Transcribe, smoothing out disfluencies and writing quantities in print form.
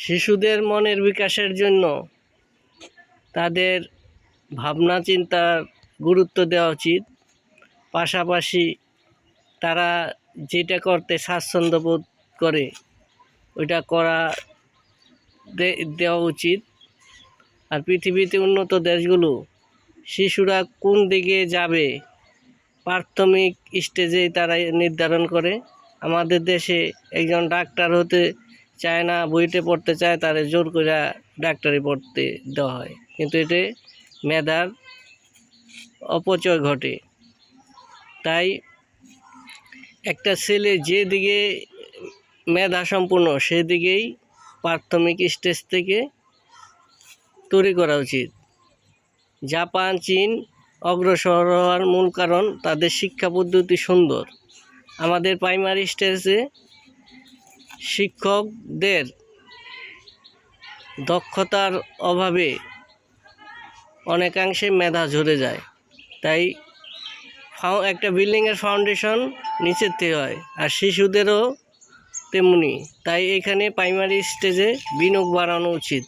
শিশুদের মনের বিকাশের জন্য তাদের ভাবনা চিন্তার গুরুত্ব দেওয়া উচিত। পাশাপাশি তারা যেটা করতে স্বাচ্ছন্দ্য বোধ করে ওইটা করা দেওয়া উচিত। আর পৃথিবীতে উন্নত দেশগুলো শিশুরা কোন দিকে যাবে প্রাথমিক স্টেজেই তারা নির্ধারণ করে। আমাদের দেশে একজন ডাক্তার হতে চায় না, বইতে পড়তে চায়, তারা জোর করে ডাক্তারি পড়তে দেওয়া হয়, কিন্তু এতে মেধার অপচয় ঘটে। তাই একটা ছেলে যেদিকে মেধা সম্পূর্ণ সেদিকেই প্রাথমিক স্টেজ থেকে তৈরি করা উচিত। জাপান, চীন অগ্রসর হওয়ার মূল কারণ তাদের শিক্ষা পদ্ধতি সুন্দর। আমাদের প্রাইমারি স্টেজে শিক্ষকদের দক্ষতার অভাবে অনেকাংশে মেধা ঝরে যায়। তাই একটা বিল্ডিংয়ের ফাউন্ডেশন নিচের থেকে হয়, আর শিশুদেরও তেমনি। তাই এখানে প্রাইমারি স্টেজে বিনিয়োগ বাড়ানো উচিত।